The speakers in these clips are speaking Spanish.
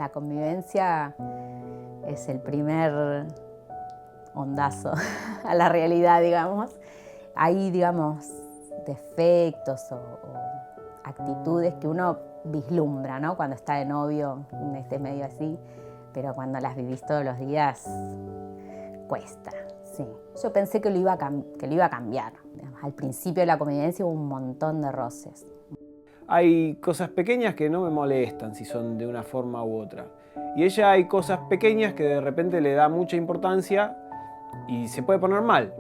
La convivencia es el primer ondazo a la realidad, digamos. Hay, digamos, defectos o actitudes que uno vislumbra, ¿no? Cuando está de novio, medio así, pero cuando las vivís todos los días, cuesta, sí. Yo pensé que lo iba a cambiar. Al principio de la convivencia hubo un montón de roces. Hay cosas pequeñas que no me molestan si son de una forma u otra. Y ella hay cosas pequeñas que de repente le da mucha importancia y se puede poner mal,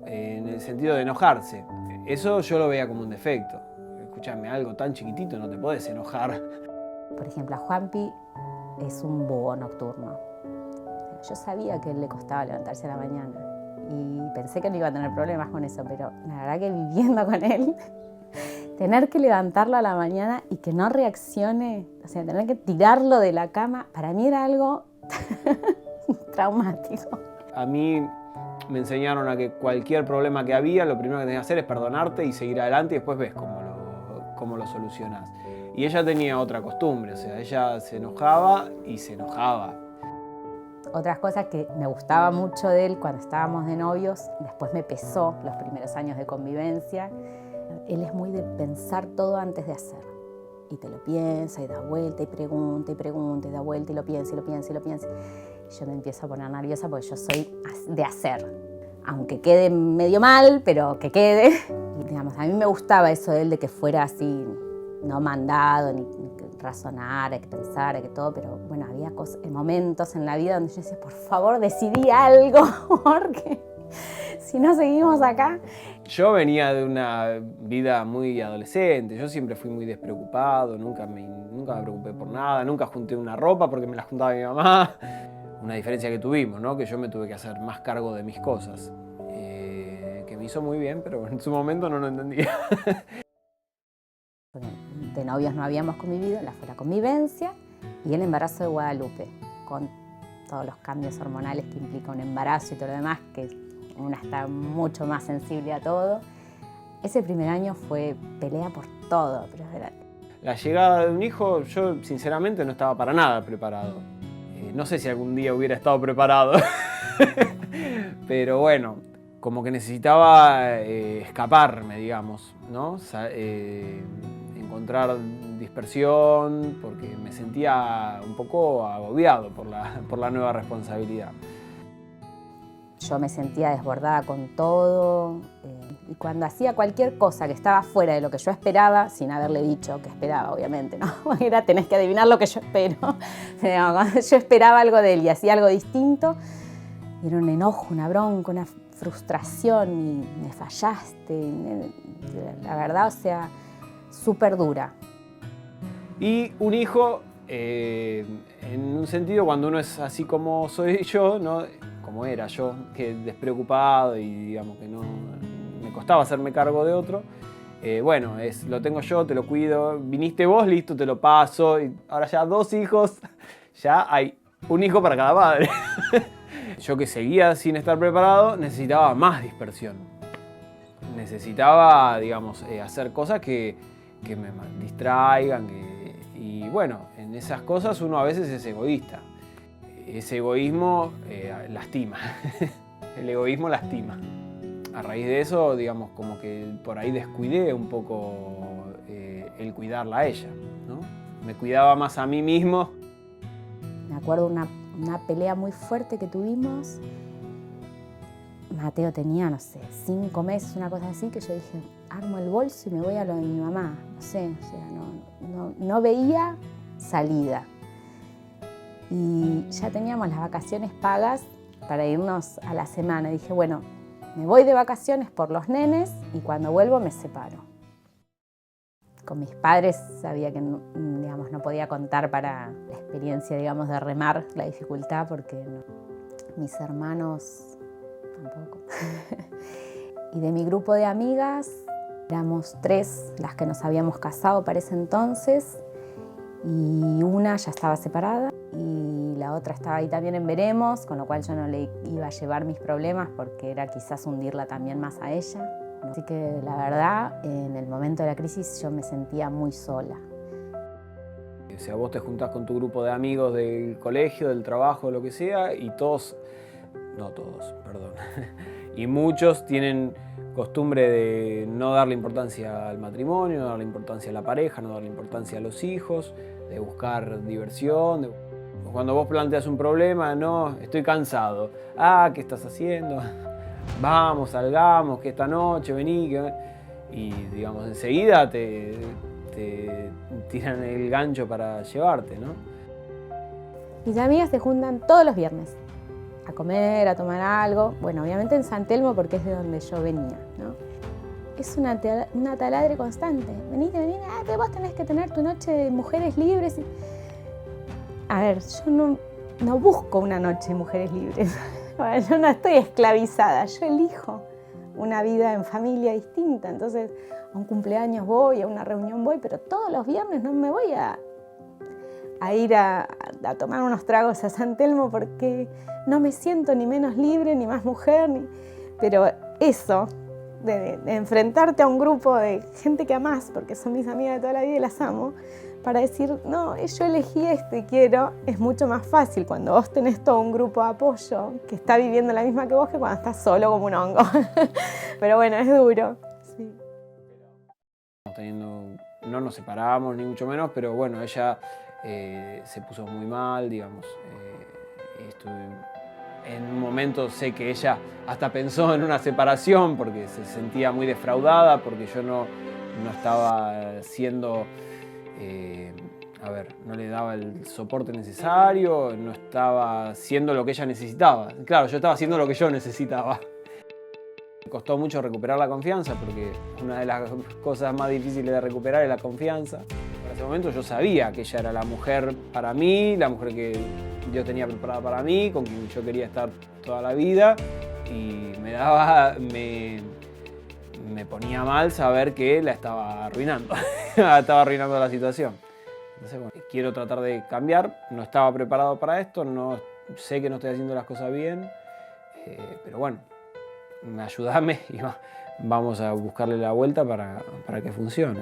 en el sentido de enojarse. Eso yo lo veía como un defecto. Escúchame, algo tan chiquitito no te podés enojar. Por ejemplo, a Juanpi es un búho nocturno. Yo sabía que a él le costaba levantarse a la mañana y pensé que no iba a tener problemas con eso, pero la verdad que viviendo con él, tener que levantarlo a la mañana y que no reaccione, o sea, tener que tirarlo de la cama, para mí era algo traumático. A mí me enseñaron a que cualquier problema que había, lo primero que tenías que hacer es perdonarte y seguir adelante y después ves cómo lo solucionás. Y ella tenía otra costumbre, o sea, ella se enojaba y se enojaba. Otras cosas que me gustaba mucho de él cuando estábamos de novios, después me pesó los primeros años de convivencia. Él es muy de pensar todo antes de hacer. Y te lo piensa y da vuelta y pregunta y pregunta y da vuelta y lo piensa y lo piensa y lo piensa. Y yo me empiezo a poner nerviosa porque yo soy de hacer. Aunque quede medio mal, pero que quede. Y digamos, a mí me gustaba eso de él, de que fuera así, no mandado, ni que razonara, que pensara, que todo. Pero bueno, había momentos en la vida donde yo decía, por favor, decidí algo, porque si no seguimos acá. Yo venía de una vida muy adolescente, yo siempre fui muy despreocupado, nunca me preocupé por nada, nunca junté una ropa porque me la juntaba mi mamá. Una diferencia que tuvimos, ¿no? Que yo me tuve que hacer más cargo de mis cosas, que me hizo muy bien, pero en su momento no lo entendía. De novios no habíamos convivido, fue la convivencia y el embarazo de Guadalupe, con todos los cambios hormonales que implica un embarazo y todo lo demás, que una está mucho más sensible a todo. Ese primer año fue pelea por todo. Pero La llegada de un hijo, yo sinceramente no estaba para nada preparado. No sé si algún día hubiera estado preparado, pero bueno, como que necesitaba escaparme, digamos, ¿no? Encontrar dispersión, porque me sentía un poco agobiado por la nueva responsabilidad. Yo me sentía desbordada con todo y cuando hacía cualquier cosa que estaba fuera de lo que yo esperaba, sin haberle dicho que esperaba, obviamente, ¿no? Era, tenés que adivinar lo que yo espero. Cuando yo esperaba algo de él y hacía algo distinto, era un enojo, una bronca, una frustración y me fallaste. La verdad, o sea, súper dura. Y un hijo, en un sentido, cuando uno es así como soy yo, ¿no? Como era yo, que despreocupado y digamos que no me costaba hacerme cargo de otro, bueno, lo tengo yo, te lo cuido, viniste vos, listo, te lo paso, y ahora ya 2 hijos, ya hay un hijo para cada padre. Yo que seguía sin estar preparado, necesitaba más dispersión. Necesitaba, digamos, hacer cosas que me distraigan, y bueno, en esas cosas uno a veces es egoísta. Ese egoísmo lastima. El egoísmo lastima. A raíz de eso, digamos, como que por ahí descuidé un poco el cuidarla a ella, ¿no? Me cuidaba más a mí mismo. Me acuerdo una pelea muy fuerte que tuvimos. Mateo tenía, no sé, 5 meses, una cosa así, que yo dije, armo el bolso y me voy a lo de mi mamá. No sé, o sea, no veía salida. Y ya teníamos las vacaciones pagas para irnos a la semana. Dije, bueno, me voy de vacaciones por los nenes y cuando vuelvo me separo. Con mis padres sabía que digamos, no podía contar para la experiencia, digamos, de remar la dificultad porque mis hermanos tampoco. Y de mi grupo de amigas éramos 3 las que nos habíamos casado para ese entonces y una ya estaba separada y la otra estaba ahí también en veremos, con lo cual yo no le iba a llevar mis problemas porque era quizás hundirla también más a ella. Así que la verdad, en el momento de la crisis yo me sentía muy sola. O sea, vos te juntás con tu grupo de amigos del colegio, del trabajo, lo que sea, y todos, no todos, perdón, y muchos tienen costumbre de no darle importancia al matrimonio, no darle importancia a la pareja, no darle importancia a los hijos, de buscar diversión. Cuando vos planteas un problema, no, estoy cansado. Ah, ¿qué estás haciendo? Vamos, salgamos, que esta noche vení. Y digamos, enseguida te tiran el gancho para llevarte, ¿no? Mis amigas se juntan todos los viernes a comer, a tomar algo. Bueno, obviamente en San Telmo porque es de donde yo venía, ¿no? Es una taladre constante. Venite, vos tenés que tener tu noche de mujeres libres. A ver, yo no busco una noche de mujeres libres. Yo no estoy esclavizada, yo elijo una vida en familia distinta. Entonces, a un cumpleaños voy, a una reunión voy, pero todos los viernes no me voy a ir a tomar unos tragos a San Telmo porque no me siento ni menos libre, ni más mujer. Pero eso, de enfrentarte a un grupo de gente que amás, porque son mis amigas de toda la vida y las amo, para decir, no, yo elegí esto y quiero, es mucho más fácil cuando vos tenés todo un grupo de apoyo que está viviendo la misma que vos que cuando estás solo como un hongo. Pero bueno, es duro. Sí. No nos separamos, ni mucho menos, pero bueno, ella se puso muy mal, digamos. En un momento sé que ella hasta pensó en una separación porque se sentía muy defraudada, porque yo no estaba siendo... no le daba el soporte necesario, no estaba haciendo lo que ella necesitaba. Claro, yo estaba haciendo lo que yo necesitaba. Me costó mucho recuperar la confianza porque una de las cosas más difíciles de recuperar es la confianza. En ese momento yo sabía que ella era la mujer para mí, la mujer que yo tenía preparada para mí, con quien yo quería estar toda la vida, y me ponía mal saber que la estaba arruinando, estaba arruinando la situación. Entonces, bueno, quiero tratar de cambiar, no estaba preparado para esto, sé que no estoy haciendo las cosas bien, pero bueno, ayúdame y vamos a buscarle la vuelta para que funcione.